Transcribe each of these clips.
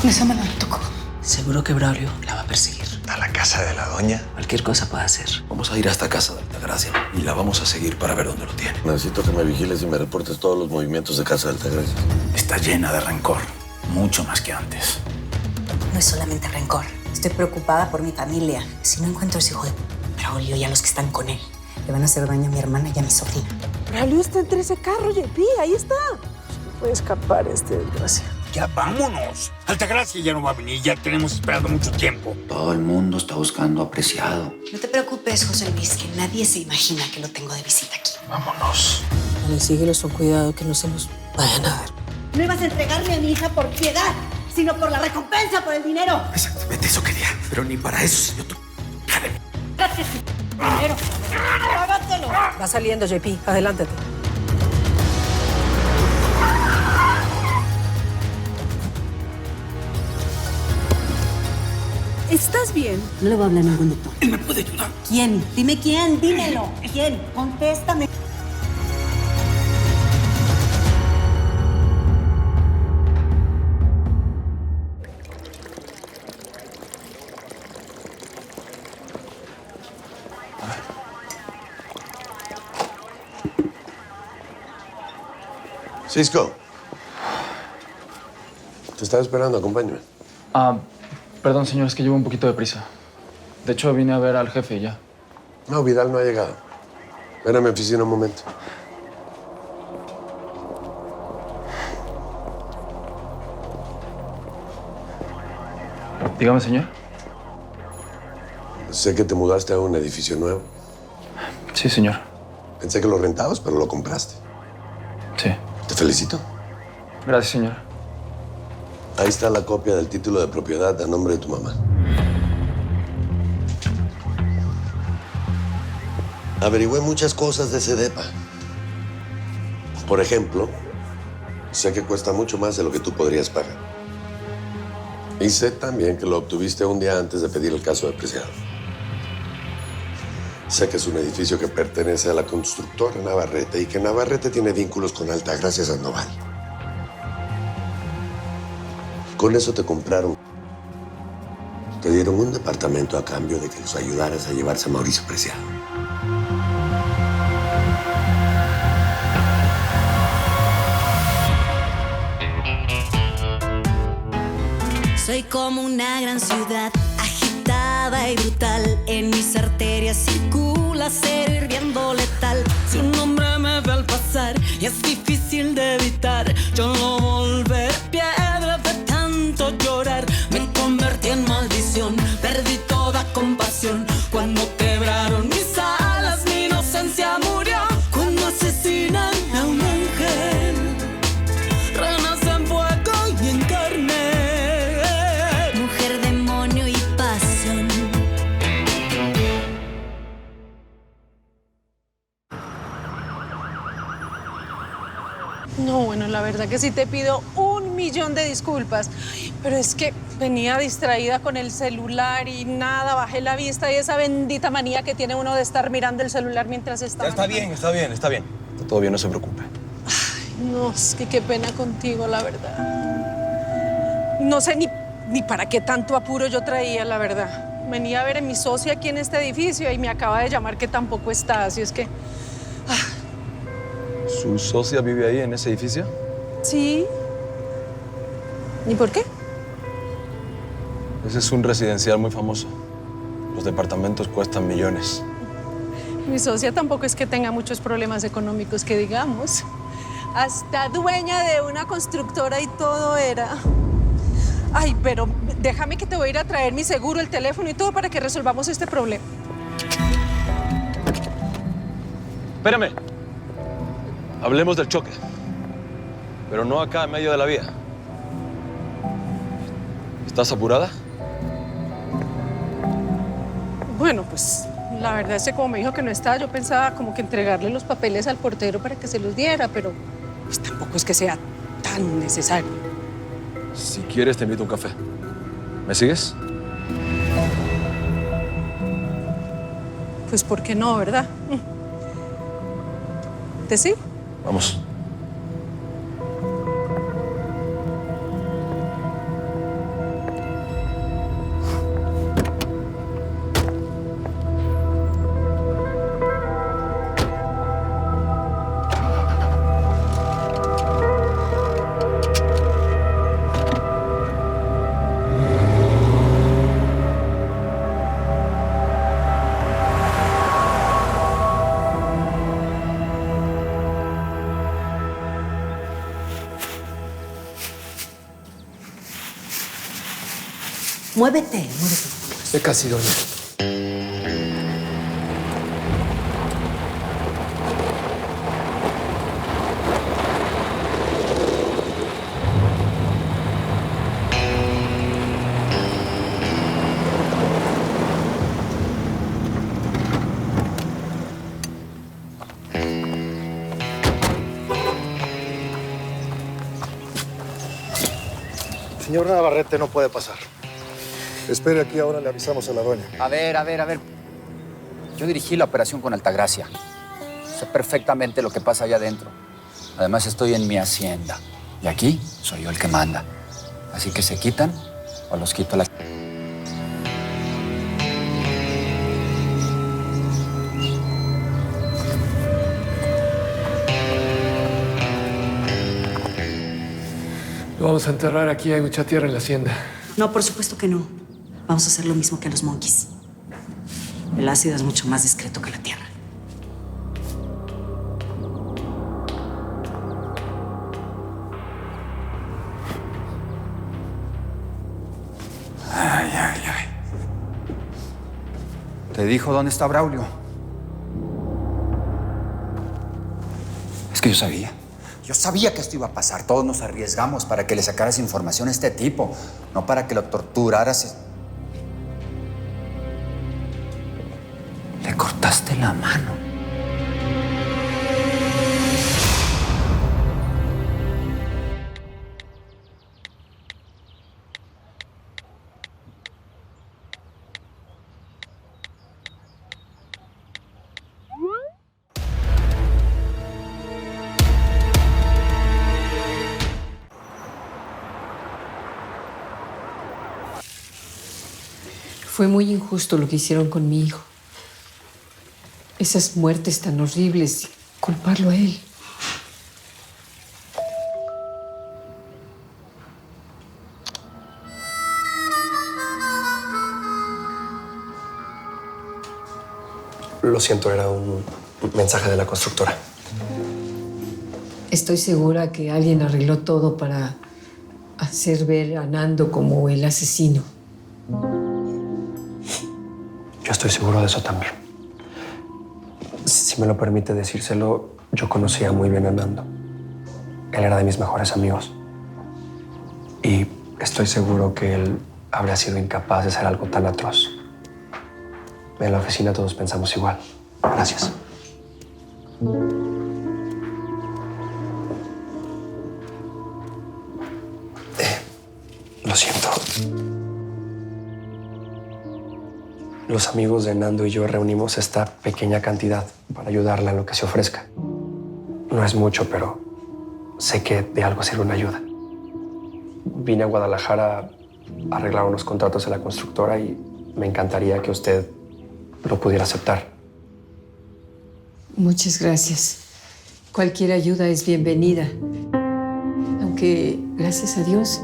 Esa me la tocó. Seguro que Braulio la va a perseguir. ¿A la casa de la doña? Cualquier cosa puede hacer. Vamos a ir hasta casa de Altagracia y la vamos a seguir para ver dónde lo tiene. Necesito que me vigiles y me reportes todos los movimientos de casa de Altagracia. Está llena de rencor, mucho más que antes. No es solamente rencor. Estoy preocupada por mi familia. Si no encuentro a ese hijo de Braulio y a los que están con él, le van a hacer daño a mi hermana y a mi sobrina. Braulio está entre ese carro, Yepi, ahí está. No puede escapar este desgracia. Ya vámonos. Altagracia ya no va a venir, ya tenemos esperado mucho tiempo. Todo el mundo está buscando a Preciado. No te preocupes, José Luis, que nadie se imagina que lo tengo de visita aquí. Vámonos. Dale, síguelos con cuidado, que no se nos vayan a ver. No ibas a entregarme a mi hija por piedad, sino por la recompensa, por el dinero. Exactamente eso quería. Pero ni para eso, señor. Gracias, dinero. ¡Trágatelo! Va saliendo, Yepi, adelántate. ¿Estás bien? No le voy a hablar a ningún doctor. Él me puede ayudar. ¿Quién? Dime quién, dímelo. ¿Quién? Contéstame. Cisco. Te estaba esperando, acompáñame. Perdón, señor, es que llevo un poquito de prisa. De hecho, vine a ver al jefe y ya. No, Vidal no ha llegado. Ven a mi oficina un momento. Dígame, señor. Sé que te mudaste a un edificio nuevo. Sí, señor. Pensé que lo rentabas, pero lo compraste. Sí. Te felicito. Gracias, señor. Ahí está la copia del título de propiedad a nombre de tu mamá. Averigüé muchas cosas de ese depa. Por ejemplo, sé que cuesta mucho más de lo que tú podrías pagar. Y sé también que lo obtuviste un día antes de pedir el caso de Preciado. Sé que es un edificio que pertenece a la constructora Navarrete y que Navarrete tiene vínculos con Altagracia Sandoval. Con eso te compraron. Te dieron un departamento a cambio de que los ayudaras a llevarse a Mauricio Preciado. Soy como una gran ciudad, agitada y brutal. En mis arterias circula acero hirviendo letal. Su nombre me ve al pasar y es difícil de evitar. Yo no volveré piedra de tanto llorar. Me convertí en maldición, perdí toda compasión. Cuando quebraron mis alas, mi inocencia murió. Cuando asesinan a un ángel, renace en fuego y en carne. Mujer, demonio y pasión. No, bueno, la verdad que sí te pido 1.000.000 de disculpas, pero es que venía distraída con el celular y nada, bajé la vista y esa bendita manía que tiene uno de estar mirando el celular mientras está... Está bien, está bien, está bien. Está todo bien, no se preocupe. No, es que qué pena contigo, la verdad. No sé ni para qué tanto apuro yo traía, la verdad. Venía a ver a mi socia aquí en este edificio y me acaba de llamar que tampoco está, así es que... ¿Su socia vive ahí en ese edificio? Sí. ¿Y por qué? Ese es un residencial muy famoso. Los departamentos cuestan millones. Mi socia tampoco es que tenga muchos problemas económicos, que digamos. Hasta dueña de una constructora y todo era. Ay, pero déjame que te voy a ir a traer mi seguro, el teléfono y todo para que resolvamos este problema. Espérame. Hablemos del choque. Pero no acá en medio de la vía. ¿Estás apurada? Bueno, pues la verdad es que como me dijo que no estaba, yo pensaba como que entregarle los papeles al portero para que se los diera, pero pues tampoco es que sea tan necesario. Si quieres, te invito a un café. ¿Me sigues? Pues, ¿por qué no, verdad? ¿Te sigo? Vamos. Muévete, muévete. Ya casi, doña. Señor Navarrete no puede pasar. Espere aquí, ahora le avisamos a la doña. A ver. Yo dirigí la operación con Altagracia. Sé perfectamente lo que pasa allá adentro. Además, estoy en mi hacienda. Y aquí soy yo el que manda. Así que se quitan o los quito a la... Lo vamos a enterrar aquí, hay mucha tierra en la hacienda. No, por supuesto que no. Vamos a hacer lo mismo que a los monkeys. El ácido es mucho más discreto que la tierra. Ay. ¿Te dijo dónde está Braulio? Es que yo sabía. Yo sabía que esto iba a pasar. Todos nos arriesgamos para que le sacaras información a este tipo, no para que lo torturaras. Le cortaste la mano. Fue muy injusto lo que hicieron con mi hijo. Esas muertes tan horribles, culparlo a él. Lo siento, era un mensaje de la constructora. Estoy segura que alguien arregló todo para hacer ver a Nando como el asesino. Yo estoy seguro de eso también. Si me lo permite decírselo, yo conocía muy bien a Nando. Él era de mis mejores amigos. Y estoy seguro que él habría sido incapaz de hacer algo tan atroz. En la oficina todos pensamos igual. Gracias. Lo siento. Los amigos de Nando y yo reunimos esta pequeña cantidad para ayudarla en lo que se ofrezca. No es mucho, pero sé que de algo sirve una ayuda. Vine a Guadalajara a arreglar unos contratos en la constructora y me encantaría que usted lo pudiera aceptar. Muchas gracias. Cualquier ayuda es bienvenida. Aunque, gracias a Dios,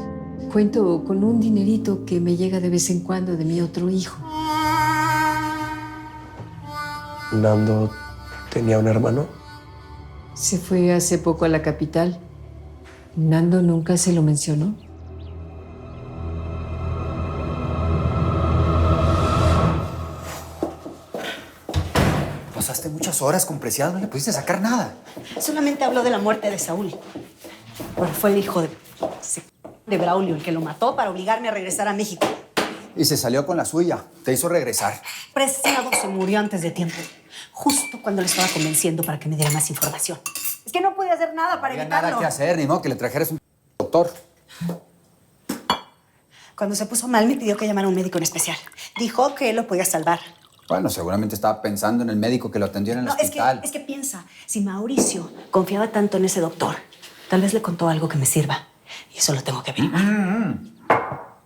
cuento con un dinerito que me llega de vez en cuando de mi otro hijo. ¿Nando tenía un hermano? Se fue hace poco a la capital. ¿Nando nunca se lo mencionó? Pasaste muchas horas con Preciado, no le pudiste sacar nada. Solamente habló de la muerte de Saúl. Bueno, fue el hijo de Braulio el que lo mató para obligarme a regresar a México. Y se salió con la suya. Te hizo regresar. Preciado se murió antes de tiempo. Justo cuando le estaba convenciendo para que me diera más información. Es que no pude hacer nada para evitarlo. Nada que hacer, ni modo que le trajeras un doctor. Cuando se puso mal, me pidió que llamara a un médico en especial. Dijo que él lo podía salvar. Bueno, seguramente estaba pensando en el médico que lo atendió en el hospital. Es que piensa, si Mauricio confiaba tanto en ese doctor, tal vez le contó algo que me sirva. Y eso lo tengo que averiguar.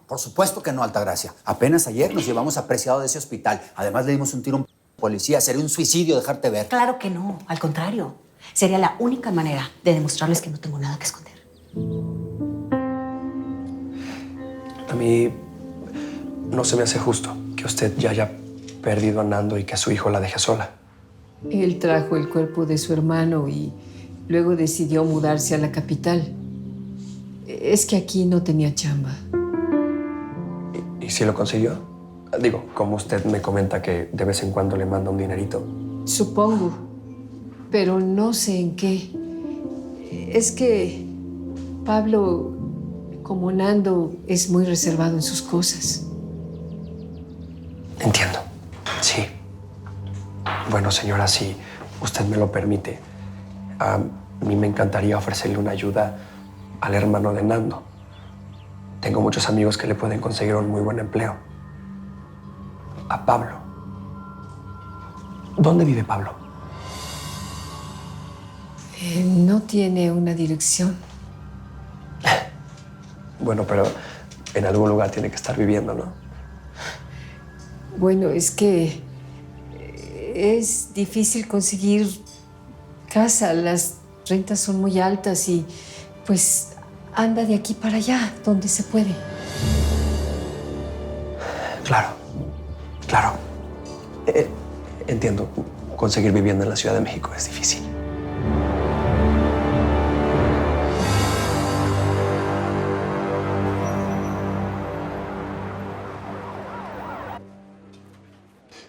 Por supuesto que no, Altagracia. Apenas ayer nos llevamos a Preciado de ese hospital. Además, le dimos un tiro a un policía. Sería un suicidio dejarte ver. Claro que no. Al contrario. Sería la única manera de demostrarles que no tengo nada que esconder. A mí no se me hace justo que usted ya haya perdido a Nando y que su hijo la deje sola. Él trajo el cuerpo de su hermano y luego decidió mudarse a la capital. Es que aquí no tenía chamba. ¿Y si lo consiguió? Digo, como usted me comenta que de vez en cuando le manda un dinerito. Supongo, pero no sé en qué. Es que Pablo, como Nando, es muy reservado en sus cosas. Entiendo. Sí. Bueno, señora, si usted me lo permite, a mí me encantaría ofrecerle una ayuda al hermano de Nando. Tengo muchos amigos que le pueden conseguir un muy buen empleo. A Pablo. ¿Dónde vive Pablo? No tiene una dirección. Bueno, pero en algún lugar tiene que estar viviendo, ¿no? Bueno, es que es difícil conseguir casa. Las rentas son muy altas y pues anda de aquí para allá, donde se puede. Claro, claro. Entiendo, conseguir vivienda en la Ciudad de México es difícil.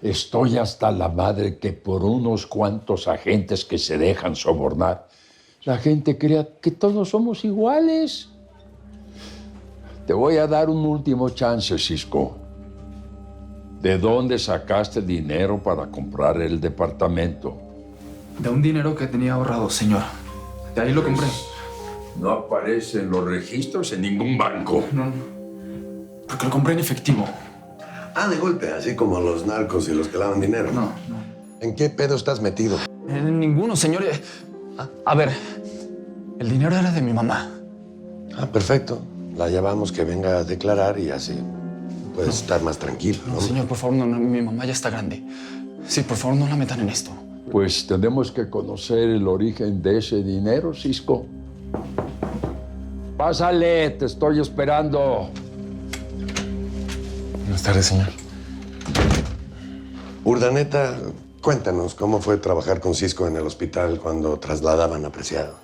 Estoy hasta la madre que por unos cuantos agentes que se dejan sobornar, la gente crea que todos somos iguales. Te voy a dar un último chance, Cisco. ¿De dónde sacaste dinero para comprar el departamento? De un dinero que tenía ahorrado, señor. De ahí lo compré. No aparece en los registros en ningún banco. No, porque lo compré en efectivo. Ah, de golpe, así como los narcos y los que lavan dinero. No. ¿En qué pedo estás metido? En ninguno, señor. A ver, el dinero era de mi mamá. Ah, perfecto. La llamamos que venga a declarar y así puedes estar más tranquilo, ¿no? No, señor, por favor, no, mi mamá ya está grande. Sí, por favor, no la metan en esto. Pues tenemos que conocer el origen de ese dinero, Cisco. Pásale, te estoy esperando. Buenas tardes, señor. Urdaneta, cuéntanos cómo fue trabajar con Cisco en el hospital cuando trasladaban a Preciado.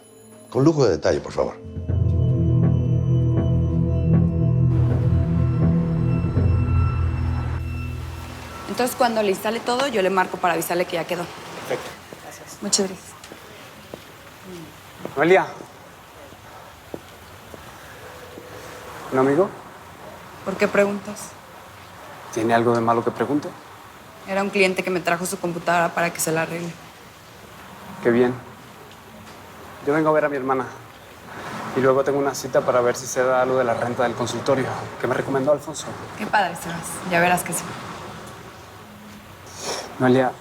Con lujo de detalle, por favor. Entonces, cuando le instale todo, yo le marco para avisarle que ya quedó. Perfecto. Gracias. Muchas gracias. Noelia. ¿Un amigo? ¿Por qué preguntas? ¿Tiene algo de malo que pregunte? Era un cliente que me trajo su computadora para que se la arregle. Qué bien. Yo vengo a ver a mi hermana. Y luego tengo una cita para ver si se da algo de la renta del consultorio que me recomendó Alfonso. Qué padre, Sebas. Ya verás que sí. Noelia,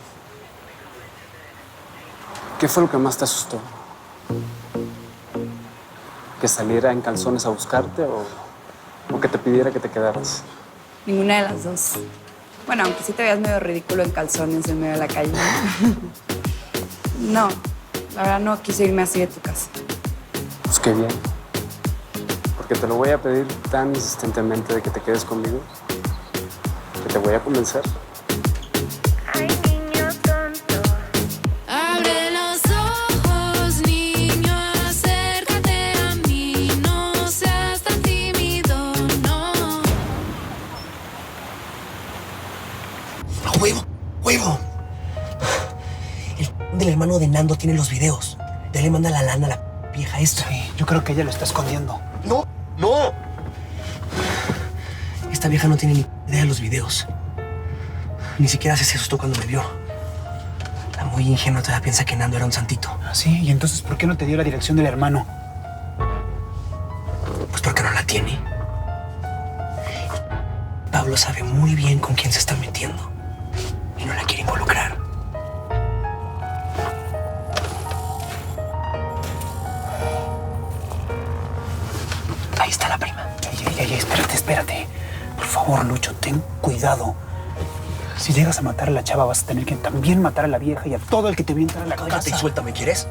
¿qué fue lo que más te asustó? ¿Que saliera en calzones a buscarte o que te pidiera que te quedaras? Ninguna de las dos. Bueno, aunque sí te veas medio ridículo en calzones en medio de la calle. No, la verdad no quise irme así de tu casa. Pues qué bien. Porque te lo voy a pedir tan insistentemente de que te quedes conmigo que te voy a convencer. Abre los ojos, niño, acércate a mí, no seas tan tímido, no. ¡Huevo! ¡Huevo! El del hermano de Nando tiene los videos. De él le manda la lana a la vieja esta. Sí, yo creo que ella lo está escondiendo. ¡No! ¡No! Esta vieja no tiene ni idea de los videos. Ni siquiera se asustó cuando me vio. La muy ingenua todavía piensa que Nando era un santito. ¿Ah, sí? ¿Y entonces por qué no te dio la dirección del hermano? Pues porque no la tiene. Pablo sabe muy bien con quién se está metiendo y no la quiere involucrar. Ahí está la prima. Ey, espérate. Por favor, Lucho, ten cuidado. Si llegas a matar a la chava, vas a tener que también matar a la vieja y a todo el que te vio entrar a la casa. Cállate y suéltame, ¿quieres?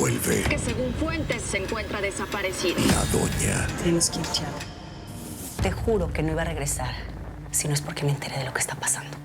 vuelve que según fuentes se encuentra desaparecida. la doña. Tenemos que ir, Chava. Te juro que no iba a regresar si no es porque me enteré de lo que está pasando.